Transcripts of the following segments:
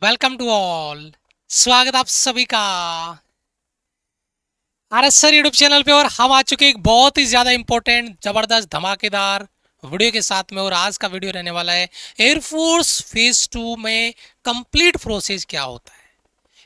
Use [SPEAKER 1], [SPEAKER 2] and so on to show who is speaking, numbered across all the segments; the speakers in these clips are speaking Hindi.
[SPEAKER 1] Welcome to all. स्वागत आप सभी का आरएस सर यूट्यूब चैनल पे। और हम आ चुके एक बहुत ही ज्यादा इंपॉर्टेंट जबरदस्त धमाकेदार वीडियो के साथ में। और आज का वीडियो रहने वाला है एयरफोर्स फेज 2 में कंप्लीट प्रोसेस क्या होता है।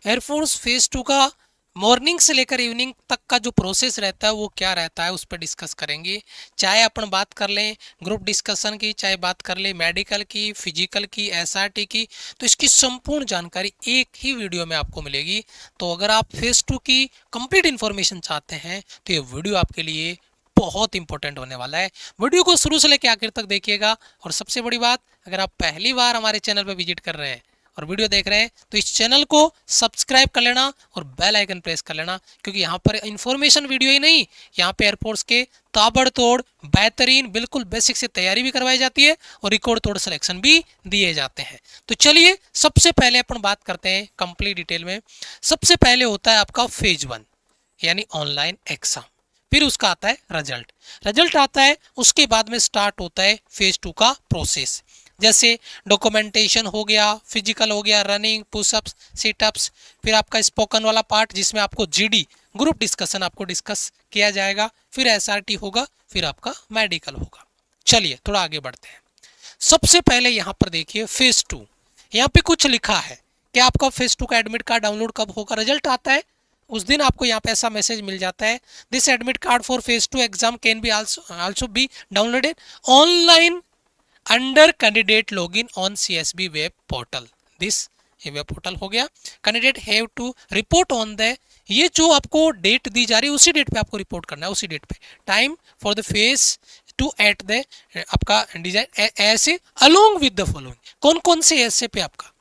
[SPEAKER 1] एयरफोर्स फेज 2 का मॉर्निंग से लेकर इवनिंग तक का जो प्रोसेस रहता है वो क्या रहता है, उस पर डिस्कस करेंगे। चाहे अपन बात कर लें ग्रुप डिस्कशन की, चाहे बात कर लें मेडिकल की, फिजिकल की, एसआरटी की, तो इसकी संपूर्ण जानकारी एक ही वीडियो में आपको मिलेगी। तो अगर आप फेज 2 की कंप्लीट इन्फॉर्मेशन चाहते हैं तो ये वीडियो आपके लिए बहुत इंपॉर्टेंट होने वाला है। वीडियो को शुरू से लेकर आखिर तक देखिएगा। और सबसे बड़ी बात, अगर आप पहली बार हमारे चैनल पर विजिट कर रहे हैं और वीडियो देख रहे हैं तो इस चैनल को सब्सक्राइब कर लेना और बेल आइकन प्रेस कर लेना, क्योंकि यहाँ पर इन्फॉर्मेशन वीडियो ही नहीं, यहाँ पे एयरफोर्स के ताबड़तोड़ बेहतरीन बिल्कुल बेसिक से तैयारी भी करवाई जाती है और रिकॉर्ड तोड़ सिलेक्शन भी दिए जाते हैं। तो चलिए सबसे पहले अपन बात करते हैं कंप्लीट डिटेल में। सबसे पहले होता है आपका फेज 1 यानी ऑनलाइन एग्जाम, फिर उसका आता है रिजल्ट। रिजल्ट आता है उसके बाद में स्टार्ट होता है फेज 2 का प्रोसेस। जैसे डॉक्यूमेंटेशन हो गया, फिजिकल हो गया, रनिंग, पुशअप्स, सिटअप्स, फिर आपका स्पोकन वाला पार्ट जिसमें आपको जीडी ग्रुप डिस्कशन आपको डिस्कस किया जाएगा, फिर एसआरटी होगा, फिर आपका मेडिकल होगा। चलिए थोड़ा आगे बढ़ते हैं। सबसे पहले यहाँ पर देखिए फेज 2, यहाँ पे कुछ लिखा है कि आपका फेज 2 का एडमिट कार्ड डाउनलोड कब होगा। रिजल्ट आता है उस दिन आपको यहाँ पे ऐसा मैसेज मिल जाता है, this admit card for phase 2 exam can be also be downloaded online under candidate login on CSB web portal. This ये वेब पोर्टल हो गया। Candidate have to report on the, ये जो आपको डेट दी जा रही है उसी डेट पे आपको रिपोर्ट करना है, उसी डेट पे। Time for the phase 2 at the आपका डिजाइन ऐसे अलोंग विद द फॉलोइंग। कौन कौन से ऐसे पे आपका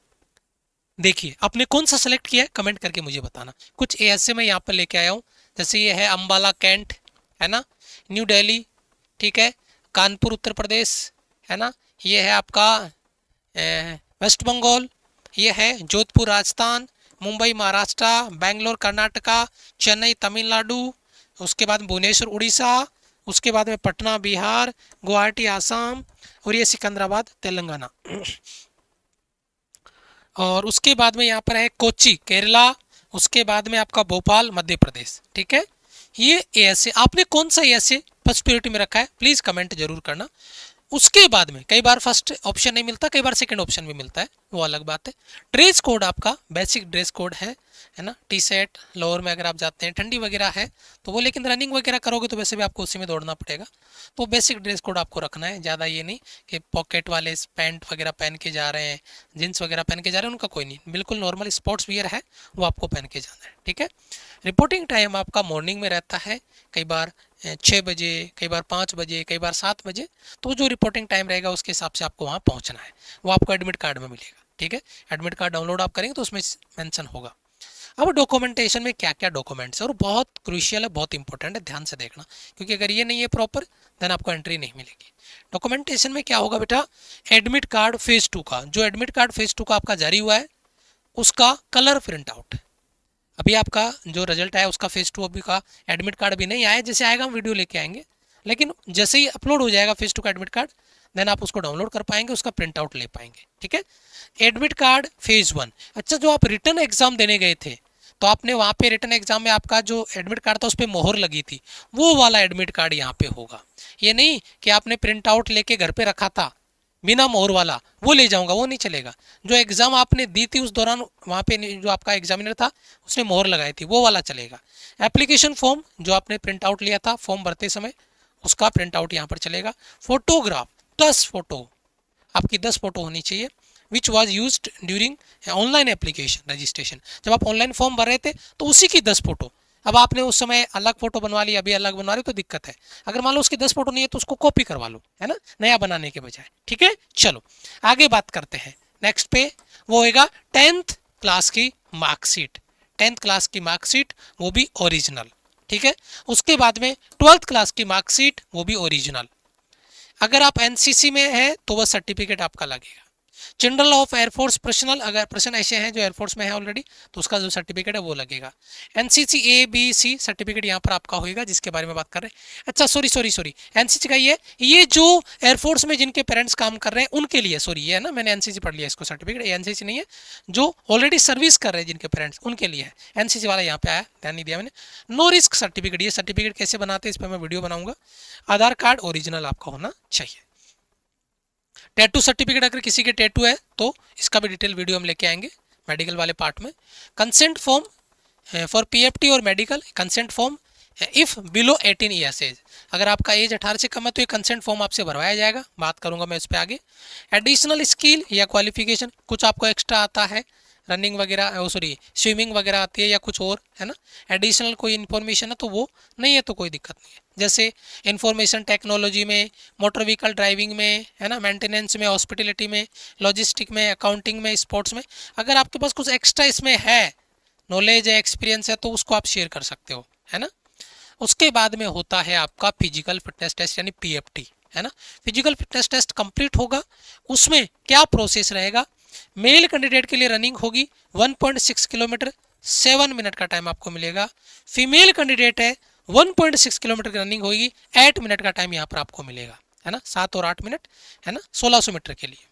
[SPEAKER 1] देखिए, आपने कौन सा सेलेक्ट किया है कमेंट करके मुझे बताना। कुछ ऐसे मैं यहाँ पर लेके आया हूँ, जैसे ये है अंबाला कैंट, है ना, न्यू दिल्ली, ठीक है, कानपुर उत्तर प्रदेश, है ना, ये है आपका वेस्ट बंगाल, ये है जोधपुर राजस्थान, मुंबई महाराष्ट्र, बेंगलोर कर्नाटका, चेन्नई तमिलनाडु, उसके बाद भुवनेश्वर उड़ीसा, उसके बाद में पटना बिहार, गुवाहाटी आसाम, और ये सिकंदराबाद तेलंगाना। और उसके बाद में यहाँ पर है कोच्चि केरला, उसके बाद में आपका भोपाल मध्य प्रदेश। ठीक है, ये ऐसे आपने कौन सा ऐसे फर्स्ट प्रायोरिटी में रखा है प्लीज कमेंट जरूर करना। उसके बाद में कई बार फर्स्ट ऑप्शन नहीं मिलता, कई बार सेकंड ऑप्शन भी मिलता है, वो अलग बात है। ड्रेस कोड आपका बेसिक ड्रेस कोड है ना, टी शर्ट लोअर में अगर आप जाते हैं, ठंडी वगैरह है तो वो, लेकिन रनिंग वगैरह करोगे तो वैसे भी आपको उसी में दौड़ना पड़ेगा, तो बेसिक ड्रेस कोड आपको रखना है। ज़्यादा ये नहीं कि पॉकेट वाले पैंट वगैरह पहन के जा रहे हैं, जीन्स वगैरह पहन के जा रहे हैं, उनका कोई नहीं, बिल्कुल नॉर्मल स्पोर्ट्स वियर है वो आपको पहन के जाना है। ठीक है, रिपोर्टिंग टाइम आपका मॉर्निंग में रहता है, कई बार 6 बजे, कई बार 5 बजे, कई बार 7 बजे, तो जो रिपोर्टिंग टाइम रहेगा उसके हिसाब से आपको वहाँ पहुँचना है, वो आपको एडमिट कार्ड में मिलेगा। ठीक है, एडमिट कार्ड डाउनलोड आप करेंगे तो उसमें मेंशन होगा। अब डॉक्यूमेंटेशन में क्या क्या डॉक्यूमेंट्स है, और बहुत क्रूशियल है, बहुत इंपॉर्टेंट है, ध्यान से देखना, क्योंकि अगर ये नहीं है प्रॉपर देन आपको एंट्री नहीं मिलेगी। डॉक्यूमेंटेशन में क्या होगा बेटा, एडमिट कार्ड फेज 2 का, जो एडमिट कार्ड फेज 2 का आपका जारी हुआ है उसका कलर प्रिंट आउट। अभी आपका जो रिजल्ट आया उसका फेज 2 अभी का एडमिट कार्ड अभी नहीं आया, जैसे आएगा हम वीडियो लेके आएंगे, लेकिन जैसे ही अपलोड हो जाएगा फेज 2 का एडमिट कार्ड देन आप उसको डाउनलोड कर पाएंगे, उसका प्रिंट आउट ले पाएंगे। ठीक है, एडमिट कार्ड फेज 1। अच्छा, जो आप रिटर्न एग्जाम देने गए थे तो आपने वहाँ पे रिटर्न एग्जाम में आपका जो एडमिट कार्ड था उस पर मोहर लगी थी, वो वाला एडमिट कार्ड यहाँ पे होगा। ये नहीं कि आपने प्रिंट आउट लेके घर पे रखा था बिना मोहर वाला, वो ले जाऊंगा, वो नहीं चलेगा। जो एग्जाम आपने दी थी उस दौरान वहाँ पे जो आपका एग्जामिनर था उसने मोहर लगाई थी, वो वाला चलेगा। एप्लीकेशन फॉर्म जो आपने प्रिंट आउट लिया था फॉर्म भरते समय, उसका प्रिंट आउट यहाँ पर चलेगा। फोटोग्राफ 10 फोटो आपकी 10 फोटो होनी चाहिए, which was use during online application registration. जब आप ऑनलाइन फॉर्म भर रहे थे तो उसी की 10 फोटो, अब आपने उस समय अलग फोटो बनवा ली, अभी अलग बनवा रहे हो तो दिक्कत है। अगर मान लो उसकी 10 फोटो नहीं है तो उसको कॉपी करवा लो, है ना, नया बनाने के बजाय। ठीक है, चलो आगे बात करते हैं। नेक्स्ट पे वो होगा 10th क्लास की मार्कशीट, 10th क्लास की मार्कशीट वो भी ओरिजिनल। ठीक है, उसके बाद में 12th क्लास की मार्कशीट वो भी ओरिजिनल। अगर आप एनसीसी में है तो वह सर्टिफिकेट आपका लगेगा। जनरल ऑफ एयरफोर्स पर्सनल, अगर पर्सन ऐसे हैं जो एयरफोर्स में है ऑलरेडी तो उसका जो सर्टिफिकेट है वो लगेगा। NCC A B C certificate यहाँ पर आपका होगा जिसके बारे में बात कर रहे हैं। अच्छा सॉरी एनसीसी का ये जो एयरफोर्स में जिनके पेरेंट्स काम कर रहे हैं उनके लिए, सॉरी ये है ना, मैंने एनसीसी पढ़ लिया इसको, सर्टिफिकेट एनसीसी नहीं है, जो ऑलरेडी सर्विस कर रहे हैं जिनके पेरेंट्स उनके लिए है। एनसीसी वाला यहाँ पे आया, ध्यान नहीं दिया मैंने। नो रिस्क सर्टिफिकेट, ये सर्टिफिकेट कैसे बनाते हैं इस पर मैं वीडियो बनाऊंगा। आधार कार्ड ओरिजिनल आपका होना चाहिए। टैटू सर्टिफिकेट, अगर किसी के टैटू है तो इसका भी डिटेल वीडियो हम लेके आएंगे मेडिकल वाले पार्ट में। कंसेंट फॉर्म फॉर पीएफटी और medical, consent form if below 18 years age, अगर आपका एज 18 से कम है तो ये कंसेंट फॉर्म आपसे भरवाया जाएगा, बात करूंगा मैं इस पर आगे। एडिशनल स्किल या क्वालिफिकेशन, कुछ आपको एक्स्ट्रा आता है, रनिंग वगैरह, सॉरी स्विमिंग वगैरह आती है या कुछ और है ना, एडिशनल कोई इन्फॉर्मेशन है तो वो नहीं है तो कोई दिक्कत नहीं है। जैसे इंफॉर्मेशन टेक्नोलॉजी में, मोटर व्हीकल ड्राइविंग में है ना, मेंटेनेंस में, हॉस्पिटलिटी में, लॉजिस्टिक में, अकाउंटिंग में, स्पोर्ट्स में, अगर आपके पास कुछ एक्स्ट्रा इसमें है, नॉलेज है, एक्सपीरियंस है तो उसको आप शेयर कर सकते हो, है ना। उसके बाद में होता है आपका फिजिकल फिटनेस टेस्ट यानी पीएफटी, है ना। फिजिकल फिटनेस टेस्ट कंप्लीट होगा, उसमें क्या प्रोसेस रहेगा, मेल कैंडिडेट के लिए रनिंग होगी 1.6 किलोमीटर 7 मिनट का टाइम आपको मिलेगा। फीमेल कैंडिडेट है 1.6 किलोमीटर की रनिंग होगी 8 मिनट का टाइम यहाँ पर आपको मिलेगा, है ना, 7 और 8 मिनट, है ना, 1600 मीटर के लिए।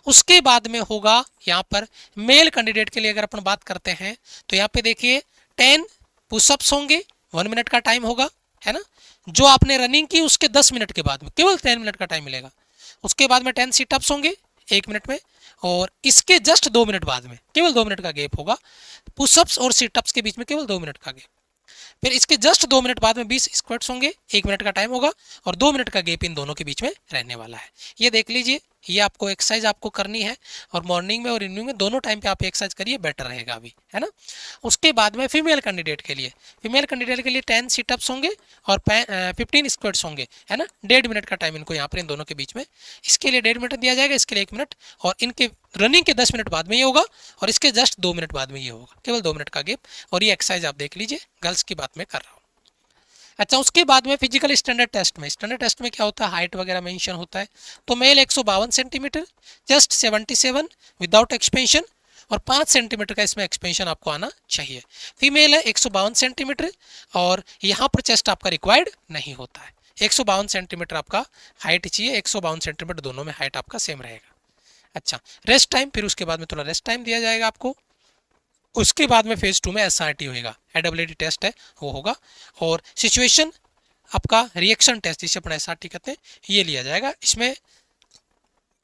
[SPEAKER 1] उसके बाद में होगा यहाँ पर मेल कैंडिडेट के लिए अगर अपन बात करते हैं तो यहाँ पे देखिए 10 पुशअप्स होंगे, 1 मिनट का टाइम होगा, है ना। जो आपने रनिंग की उसके 10 मिनट के बाद में केवल 10 मिनट का टाइम मिलेगा। उसके बाद में 10 सीटअप्स होंगे 1 मिनट में, और इसके जस्ट 2 मिनट बाद में केवल 2 मिनट का गैप होगा, पुशअप्स और सीटअप्स के बीच में केवल 2 मिनट का गैप। फिर इसके जस्ट 2 मिनट बाद में 20 स्क्वाट्स होंगे, 1 मिनट का टाइम होगा और 2 मिनट का गैप इन दोनों के बीच में रहने वाला है। ये देख लीजिए, ये आपको एक्सरसाइज आपको करनी है और मॉर्निंग में और इवनिंग में दोनों टाइम पे आप एक्सरसाइज करिए, बेटर रहेगा अभी, है ना। उसके बाद में फीमेल कैंडिडेट के लिए 10 सीटअप्स होंगे और 15 स्क्वाट्स होंगे, है ना। 1.5 मिनट का टाइम इनको यहाँ पर इन दोनों के बीच में, इसके लिए 1.5 मिनट दिया जाएगा, इसके लिए 1 मिनट, और इनके रनिंग के 10 मिनट बाद में ये होगा और इसके जस्ट 2 मिनट बाद में ये होगा, केवल 2 मिनट का गैप। और ये एक्सरसाइज आप देख लीजिए, गर्ल्स की बात मैं कर रहा हूँ। अच्छा, उसके बाद में फिजिकल स्टैंडर्ड टेस्ट में, स्टैंडर्ड टेस्ट में क्या होता है, हाइट वगैरह मेंशन होता है। तो male 152 centimetre, chest 77 without expansion, और 5 सेंटीमीटर का इसमें एक्सपेंशन आपको आना चाहिए। फीमेल है 152 सेंटीमीटर और यहाँ पर चेस्ट आपका रिक्वायर्ड नहीं होता है। 152 सेंटीमीटर आपका हाइट चाहिए, 152 सेंटीमीटर दोनों में हाइट आपका सेम रहेगा। अच्छा, रेस्ट टाइम, फिर उसके बाद में थोड़ा रेस्ट टाइम दिया जाएगा आपको। उसके बाद में फेज 2 में एसआरटी होगा, एडब्ल्यूटी टेस्ट है वो होगा, और सिचुएशन आपका रिएक्शन टेस्ट जिसे अपन एसआरटी कहते हैं ये लिया जाएगा। इसमें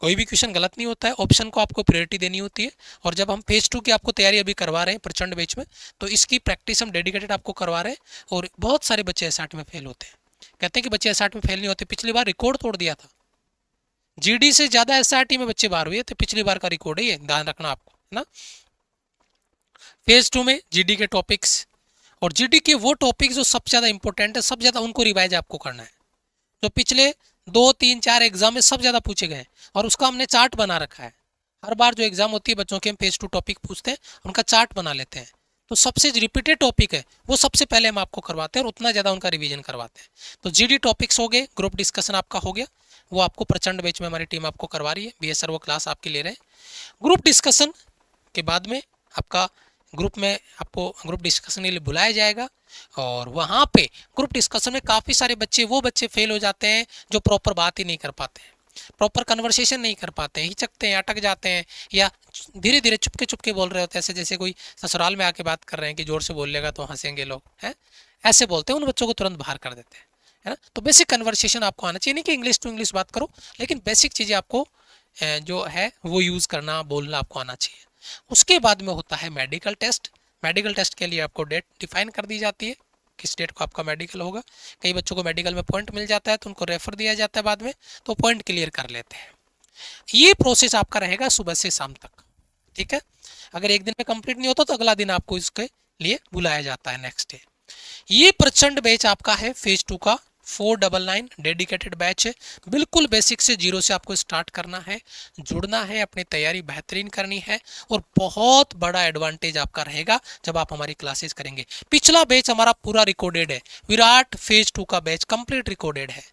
[SPEAKER 1] कोई भी क्वेश्चन गलत नहीं होता है, ऑप्शन को आपको प्रायोरिटी देनी होती है। और जब हम फेज 2 की आपको तैयारी अभी करवा रहे हैं प्रचंड बैच में, तो इसकी प्रैक्टिस हम डेडिकेटेड आपको करवा रहे हैं। और बहुत सारे बच्चे एसआरटी में फेल होते हैं, कहते हैं कि बच्चे एसआरटी में फेल नहीं होते, पिछली बार रिकॉर्ड तोड़ दिया था, जीडी से ज़्यादा एसआरटी में बच्चे बाहर हुए थे, पिछली बार का रिकॉर्ड है ये, ध्यान रखना आपको, है ना। फेज 2 में जीडी के टॉपिक्स, और जीडी के वो टॉपिक्स जो सबसे ज़्यादा इंपॉर्टेंट है, सब ज़्यादा उनको रिवाइज आपको करना है, जो पिछले 2, 3, 4 एग्जाम में सब ज़्यादा पूछे गए, और उसका हमने चार्ट बना रखा है। हर बार जो एग्जाम होती है बच्चों के, हम फेज 2 टॉपिक पूछते हैं, उनका चार्ट बना लेते हैं। तो सबसे रिपीटेड टॉपिक है वो सबसे पहले हम आपको करवाते हैं और उतना ज़्यादा उनका रिवीजन करवाते हैं। तो जीडी टॉपिक्स हो गए, ग्रुप डिस्कशन आपका हो गया, वो आपको प्रचंड बैच में हमारी टीम आपको करवा रही है, बीएसआर वो क्लास आपके ले रहे हैं। ग्रुप डिस्कशन के बाद में आपका ग्रुप में आपको ग्रुप डिस्कशन के लिए बुलाया जाएगा, और वहाँ पे ग्रुप डिस्कशन में काफ़ी सारे बच्चे, वो बच्चे फेल हो जाते हैं जो प्रॉपर बात ही नहीं कर पाते हैं, प्रॉपर कन्वर्सेशन नहीं कर पाते हैं, हिचकते हैं, अटक जाते हैं, या धीरे धीरे चुपके चुपके बोल रहे होते हैं, ऐसे जैसे कोई ससुराल में आके बात कर रहे हैं कि जोर से बोल लेगा तो हंसेंगे लोग, हैं, ऐसे बोलते हैं, उन बच्चों को तुरंत बाहर कर देते हैं, है ना। तो बेसिक कन्वर्सेशन आपको आना चाहिए, नहीं कि इंग्लिश टू इंग्लिश बात करो, लेकिन बेसिक चीज़ें आपको जो है वो यूज़ करना, बोलना आपको आना चाहिए। उसके बाद में होता है मेडिकल टेस्ट। मेडिकल टेस्ट के लिए आपको डेट डिफाइन कर दी जाती है, किस डेट को आपका मेडिकल होगा। कई बच्चों को मेडिकल में पॉइंट मिल जाता है तो उनको रेफर दिया जाता है बाद में, तो पॉइंट क्लियर कर लेते हैं। ये प्रोसेस आपका रहेगा सुबह से शाम तक, ठीक है। अगर एक दिन में कंप्लीट नहीं होता तो अगला दिन आपको इसके लिए बुलाया जाता है, नेक्स्ट डे। ये प्रचंड बैच आपका है फेज 2 का, 499 डेडिकेटेड बैच है। बिल्कुल बेसिक से, जीरो से आपको स्टार्ट करना है, जुड़ना है, अपनी तैयारी बेहतरीन करनी है, और बहुत बड़ा एडवांटेज आपका रहेगा जब आप हमारी क्लासेस करेंगे। पिछला बैच हमारा पूरा रिकॉर्डेड है, विराट फेज 2 का बैच कंप्लीट रिकॉर्डेड है।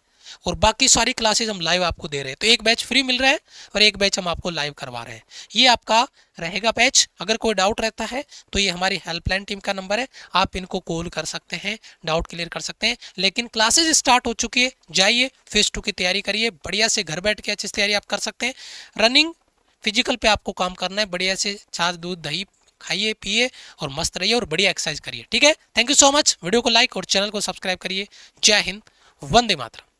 [SPEAKER 1] और बाकी सारी क्लासेज हम लाइव आपको दे रहे हैं। तो एक बैच फ्री मिल रहा है और एक बैच हम आपको लाइव करवा रहे हैं। ये आपका रहेगा बैच। अगर कोई डाउट रहता है तो ये हमारी हेल्पलाइन टीम का नंबर है, आप इनको कॉल कर सकते हैं, डाउट क्लियर कर सकते हैं। लेकिन क्लासेज स्टार्ट हो चुकी है, जाइए फेज 2 की तैयारी करिए, बढ़िया से घर बैठ के अच्छी तैयारी आप कर सकते हैं। रनिंग फिजिकल पे आपको काम करना है, बढ़िया से छाछ दूध दही खाइए पिए और मस्त रहिए और बढ़िया एक्सरसाइज करिए। ठीक है, thank you so much. Video को लाइक और चैनल को सब्सक्राइब करिए। जय हिंद, वंदे मातरम।